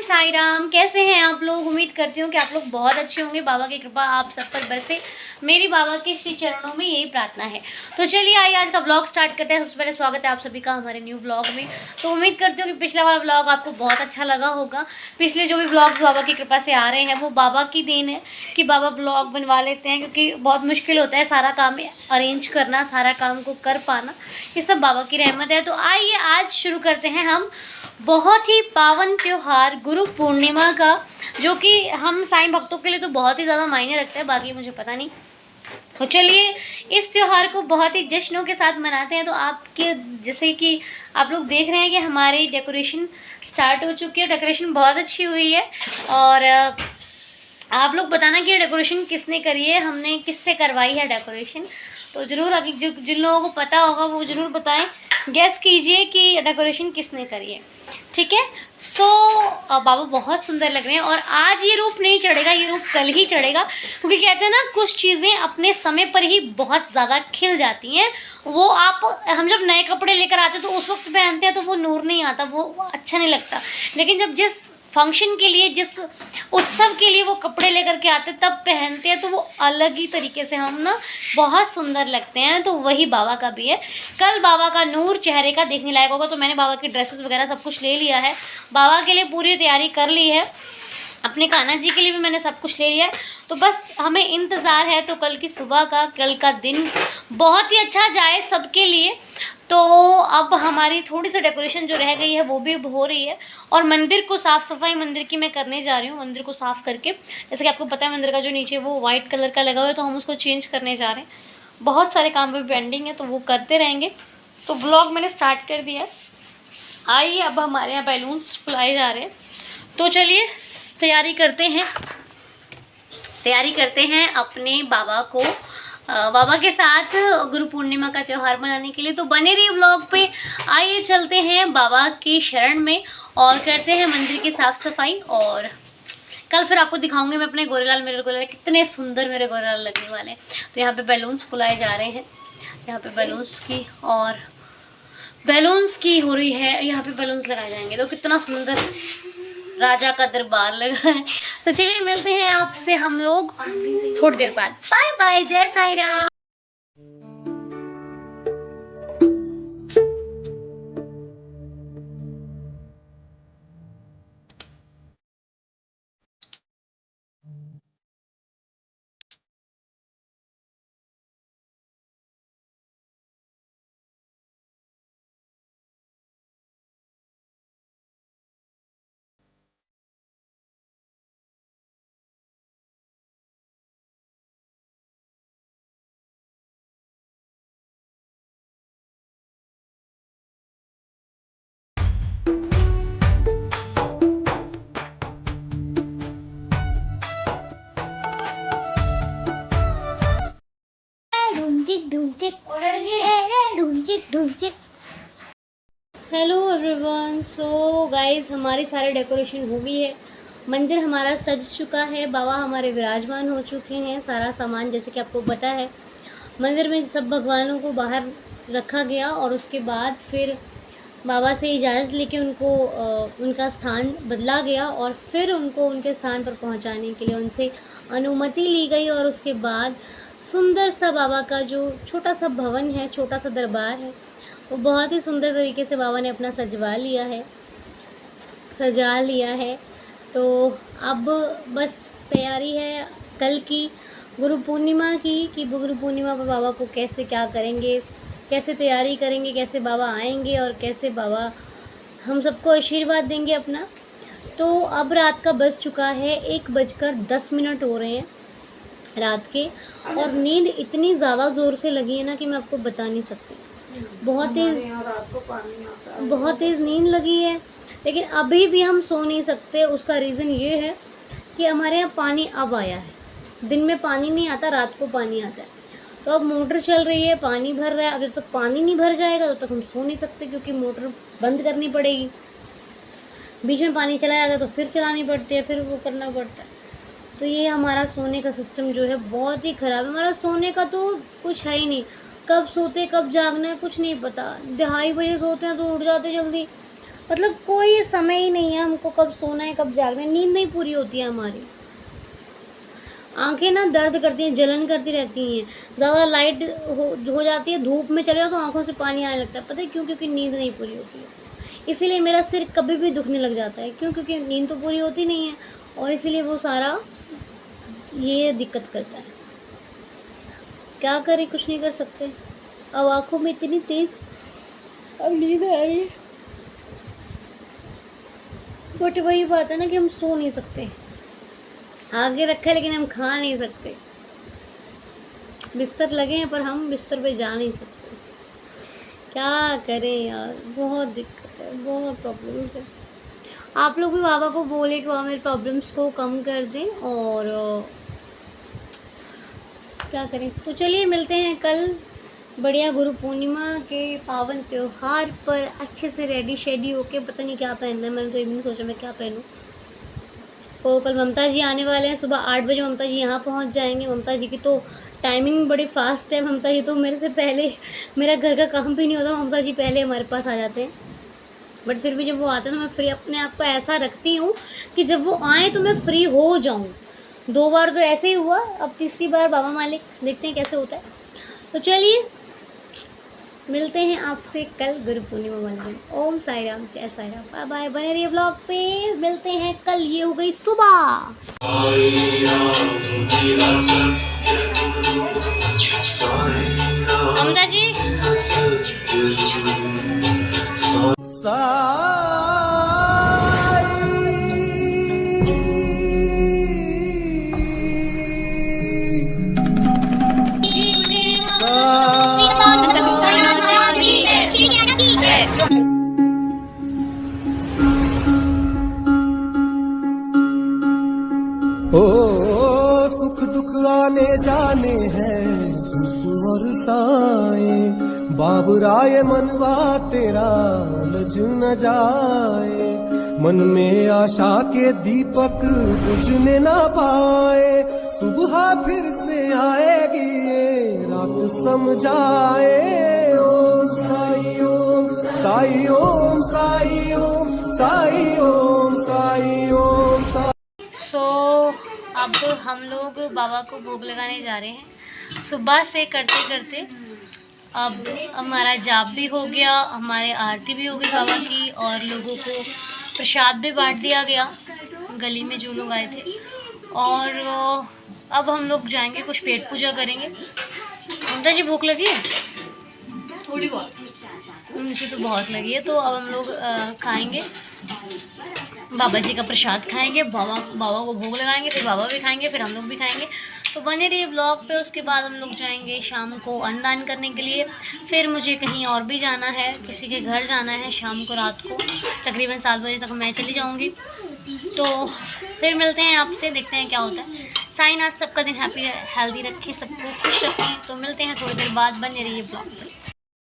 ओम साई राम। कैसे हैं आप लोग? उम्मीद करती हूँ कि आप लोग बहुत अच्छे होंगे। बाबा की कृपा आप सब पर बरसे, मेरी बाबा के श्री चरणों में यही प्रार्थना है। तो चलिए आइए आज का ब्लॉग स्टार्ट करते हैं। सबसे पहले स्वागत है आप सभी का हमारे न्यू ब्लॉग में। तो उम्मीद करती हूँ कि पिछला वाला ब्लॉग आपको बहुत अच्छा लगा होगा। पिछले जो भी ब्लॉग्स बाबा की कृपा से आ रहे हैं वो बाबा की देन है कि बाबा ब्लॉग बनवा लेते हैं, क्योंकि बहुत मुश्किल होता है सारा काम अरेंज करना, सारा काम को कर पाना। ये सब बाबा की रहमत है। तो आइए आज शुरू करते हैं हम बहुत ही पावन त्योहार गुरु पूर्णिमा का, जो कि हम साईं भक्तों के लिए तो बहुत ही ज़्यादा मायने रखते हैं, बाकी मुझे पता नहीं। तो चलिए इस त्यौहार को बहुत ही जश्नों के साथ मनाते हैं। तो आपके जैसे कि आप लोग देख रहे हैं कि हमारी डेकोरेशन स्टार्ट हो चुकी है। डेकोरेशन बहुत अच्छी हुई है और आप लोग बताना कि डेकोरेशन किसने करी है, हमने किससे करवाई है डेकोरेशन। तो ज़रूर आगे जिन लोगों को पता होगा वो ज़रूर बताएं, गेस कीजिए कि डेकोरेशन किसने करी है। ठीक है। सो बाबा बहुत सुंदर लग रहे हैं और आज ये रूप नहीं चढ़ेगा, ये रूप कल ही चढ़ेगा, क्योंकि कहते हैं ना कुछ चीज़ें अपने समय पर ही बहुत ज़्यादा खिल जाती हैं। वो हम जब नए कपड़े लेकर आते हैं तो उस वक्त पहनते हैं तो वो नूर नहीं आता, वो अच्छा नहीं लगता। लेकिन जब जिस फंक्शन के लिए, जिस उत्सव के लिए वो कपड़े लेकर के आते तब पहनते हैं तो वो अलग ही तरीके से हम ना बहुत सुंदर लगते हैं। तो वही बाबा का भी है। कल बाबा का नूर चेहरे का देखने लायक होगा। तो मैंने बाबा की ड्रेसेस वगैरह सब कुछ ले लिया है, बाबा के लिए पूरी तैयारी कर ली है, अपने कान्हा जी के लिए भी मैंने सब कुछ ले लिया है। तो बस हमें इंतज़ार है तो कल की सुबह का, कल का दिन बहुत ही अच्छा जाए सबके लिए। तो अब हमारी थोड़ी सी डेकोरेशन जो रह गई है वो भी हो रही है और मंदिर को साफ़ सफाई मंदिर की मैं करने जा रही हूँ। मंदिर को साफ़ करके, जैसे कि आपको पता है मंदिर का जो नीचे वो वाइट कलर का लगा हुआ है, तो हम उसको चेंज करने जा रहे हैं। बहुत सारे काम भी पेंडिंग है तो वो करते रहेंगे। तो ब्लॉग मैंने स्टार्ट कर दिया है। आइए अब हमारे यहाँ बैलून्स फुलाए जा रहे हैं। तो चलिए तैयारी करते हैं अपने बाबा के साथ गुरु पूर्णिमा का त्यौहार मनाने के लिए। तो बने रहिए ब्लॉग पे। आइए चलते हैं बाबा की शरण में और करते हैं मंदिर की साफ़ सफाई। और कल फिर आपको दिखाऊंगी मैं अपने गोरेलाल, मेरे गोरेलाल कितने सुंदर मेरे गोरेलाल लगने वाले हैं। तो यहाँ पे बैलून्स फुलाए जा रहे हैं, यहाँ पे बैलून्स की हो रही है, यहाँ पे बैलून्स लगाए जाएंगे। तो कितना सुंदर राजा का दरबार लगा है। तो चलिए मिलते हैं आपसे हम लोग थोड़ी देर बाद। बाय बाय, जय Sai Ram. Hello everyone. So guys हमारी सारी डेकोरेशन हो गई है, मंदिर हमारा सज चुका है, बाबा हमारे विराजमान हो चुके हैं। सारा सामान जैसे कि आपको पता है मंदिर में सब भगवानों को बाहर रखा गया और उसके बाद फिर बाबा से इजाज़त लेके उनको उनका स्थान बदला गया और फिर उनको उनके स्थान पर पहुंचाने के लिए उनसे अनुमति ली गई। और उसके बाद सुंदर सा बाबा का जो छोटा सा भवन है, छोटा सा दरबार है, वो बहुत ही सुंदर तरीके से बाबा ने अपना सजा लिया है। तो अब बस तैयारी है कल की गुरु पूर्णिमा की, कि गुरु पूर्णिमा पर बाबा को कैसे क्या करेंगे, कैसे तैयारी करेंगे, कैसे बाबा आएंगे और कैसे बाबा हम सबको आशीर्वाद देंगे अपना। तो अब रात का बज चुका है, 1:10 हो रहे हैं रात के, और नींद इतनी ज़्यादा ज़ोर से लगी है ना कि मैं आपको बता नहीं सकती। बहुत तेज़ नींद लगी है, लेकिन अभी भी हम सो नहीं सकते। उसका रीज़न ये है कि हमारे यहाँ पानी अब आया है। दिन में पानी नहीं आता, रात को पानी आता है। तो अब मोटर चल रही है, पानी भर रहा है। अब जब तक पानी नहीं भर जाएगा तब तक हम सो नहीं सकते, क्योंकि मोटर बंद करनी पड़ेगी। बीच में पानी चला जाता है तो फिर चलानी पड़ती है, फिर वो करना पड़ता है। तो ये हमारा सोने का सिस्टम जो है बहुत ही ख़राब है। हमारा सोने का तो कुछ है ही नहीं, कब सोते कब जागना है कुछ नहीं पता। 2:30 बजे सोते हैं तो उठ जाते जल्दी, मतलब कोई समय ही नहीं है हमको कब सोना है कब जागना है, नींद नहीं पूरी होती है हमारी। आंखें ना दर्द करती हैं, जलन करती रहती हैं, ज़्यादा लाइट हो जाती है, धूप में चले जाओ तो आंखों से पानी आने लगता है। पता है क्यों? क्योंकि नींद नहीं पूरी होती है। इसीलिए मेरा सिर कभी भी दुखने लग जाता है। क्यों? क्योंकि नींद तो पूरी होती नहीं है और इसीलिए वो सारा ये दिक्कत करता है। क्या करें, कुछ नहीं कर सकते। अब आंखों में इतनी तेज अब नींद आ रही है, बट वही बात है ना कि हम सो नहीं सकते। आगे रखा है लेकिन हम खा नहीं सकते। बिस्तर लगे हैं पर हम बिस्तर पे जा नहीं सकते। क्या करें यार, बहुत दिक्कत है, बहुत प्रॉब्लम्स है। आप लोग भी बाबा को बोले कि बाबा मेरे प्रॉब्लम्स को कम कर दें और क्या करें। तो चलिए मिलते हैं कल बढ़िया गुरु पूर्णिमा के पावन त्योहार पर अच्छे से रेडी शेडी होके। पता नहीं क्या पहनना है, मैंने तो इवनिंग सोचा मैं क्या पहनूं। तो कल ममता जी आने वाले हैं, सुबह 8 बजे ममता जी यहाँ पहुँच जाएंगे। ममता जी की तो टाइमिंग बड़ी फास्ट है। ममता जी तो मेरे से पहले, मेरा घर का काम भी नहीं होता, ममता जी पहले हमारे पास आ जाते हैं। बट फिर भी जब वो आते हैं तो मैं फ्री अपने आप को ऐसा रखती हूँ कि जब वो आए तो मैं फ्री हो जाऊँ। 2 बार तो ऐसे ही हुआ, अब तीसरी बार बाबा मालिक, देखते हैं कैसे होता है। तो चलिए मिलते हैं आपसे कल गुरु पूर्णिमा वाले दिन। ओम साई राम, जय साई राम, बाय बाय। बने रहिए ब्लॉग पे, मिलते हैं कल। ये हो गई सुबह। ममता जी ओ सुख दुख आने जाने हैं दुख और साए, बाबुराए मनवा तेरा लज न जाए। मन में आशा के दीपक बुझने ना पाए, सुबह फिर से आएगी ये रात समझाए। ओम साई ओम साई ओम साई ओम साई ओम साई ओम साई। सो अब हम लोग बाबा को भोग लगाने जा रहे हैं। सुबह से करते करते अब हमारा जाप भी हो गया, हमारे आरती भी हो गई बाबा की, और लोगों को प्रसाद भी बांट दिया गया गली में जो लोग आए थे। और अब हम लोग जाएंगे, कुछ पेट पूजा करेंगे। ममता जी भूख लगी है? थोड़ी बहुत, मुझे तो बहुत लगी है। तो अब हम लोग खाएंगे, बाबा जी का प्रसाद खाएंगे, बाबा को भोग लगाएंगे, फिर बाबा भी खाएंगे, फिर हम लोग भी खाएंगे। तो बने रहिए ब्लॉग पे। उसके बाद हम लोग जाएंगे शाम को अन्नदान करने के लिए। फिर मुझे कहीं और भी जाना है, किसी के घर जाना है शाम को, रात को तकरीबन 7 बजे तक मैं चली जाऊंगी। तो फिर मिलते हैं आपसे, देखते हैं क्या होता है। साईनाथ सबका दिन हैप्पी हेल्दी रखें, सबको खुश रखें। तो मिलते हैं थोड़ी देर बाद, बने रहिए ब्लॉग पे।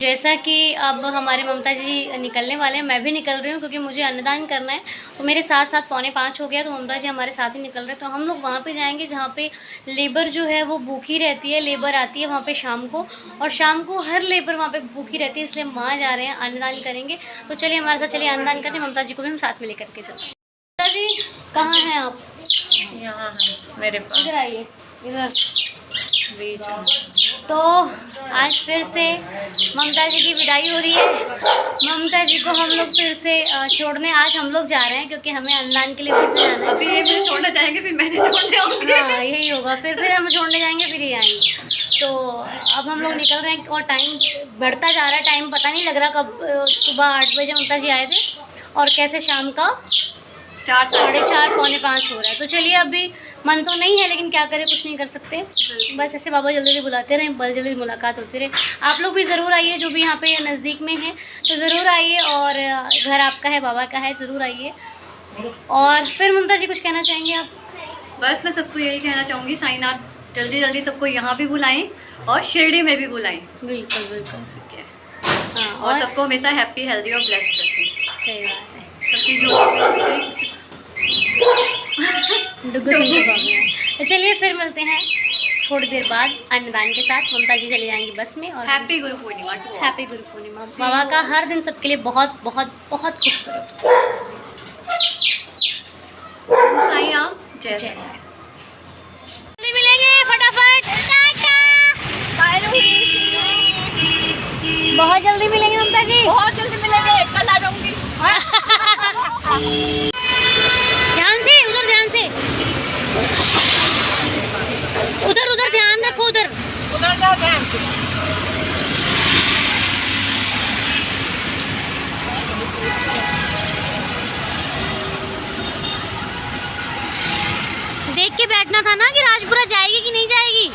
जैसा कि अब हमारे ममता जी निकलने वाले हैं, मैं भी निकल रही हूँ क्योंकि मुझे अन्नदान करना है। तो मेरे साथ साथ 4:45 हो गया, तो ममता जी हमारे साथ ही निकल रहे हैं। तो हम लोग वहाँ पे जाएंगे जहाँ पे लेबर जो है वो भूखी रहती है। लेबर आती है वहाँ पे शाम को, और शाम को हर लेबर वहाँ पे भूखी रहती है, इसलिए हम वहाँ जा रहे हैं, अन्नदान करेंगे। तो चलिए हमारे साथ चलिए अन्नदान करते हैं। ममता जी को भी हम साथ में लेकर के चलते हैं। ममता जी कहाँ हैं आप? यहाँ है मेरे पास, इधर आइए, इधर। बीच में। तो आज फिर से ममता जी की विदाई हो रही है। ममता जी को हम लोग फिर से छोड़ने आज हम लोग जा रहे हैं, क्योंकि हमें अन्नदान के लिए फिर से जाना है। अभी ये मुझे छोड़ने जाएंगे, फिर मैंने छोड़ने आऊँगी। हाँ यही होगा, फिर हम छोड़ने जाएंगे, फिर ये आएंगे। तो अब हम लोग निकल रहे हैं और टाइम बढ़ता जा रहा है। टाइम पता नहीं लग रहा कब सुबह 8 बजे ममता जी आए थे और कैसे शाम का 4 4:30 4:45 हो रहा है। तो चलिए अभी मन तो नहीं है, लेकिन क्या करें, कुछ नहीं कर सकते। बस ऐसे बाबा जल्दी जल्दी बुलाते रहें, बस जल्दी मुलाकात होती रहे। आप लोग भी ज़रूर आइए, जो भी यहाँ पे नज़दीक में हैं तो ज़रूर आइए, और घर आपका है, बाबा का है, ज़रूर आइए। और फिर ममता जी कुछ कहना चाहेंगे आप? बस मैं सबको यही कहना चाहूँगी, साईनाथ जल्दी जल्दी सबको यहाँ भी बुलाएं और शिरडी में भी बुलाएं। बिल्कुल बिल्कुल, ठीक है। हाँ। और सबको हमेशा हैप्पी हेल्दी और ब्लेस्ड रखें। सही बात है। सबकी जो डुग्गू सिंह का बाबा है। तो चलिए फिर मिलते हैं थोड़ी देर बाद अन्नदान के साथ ममता जी चली जाएंगी बस में। और happy Guru Purnima to all. Happy Guru Purnima. बाबा का हर दिन सबके लिए बहुत बहुत बहुत खूबसूरत। साईं राम जय जय साईं। जल्दी मिलेंगे फटाफट। बहुत जल्दी मिलेंगे ममता जी। बहुत जल्दी मिलेंगे, कल आ जाऊंगी। ध्यान से उधर, ध्यान से उधर, उधर ध्यान रखो, उधर जाओ ध्यान से। देख के बैठना था ना कि राजपुरा जाएगी कि नहीं जाएगी।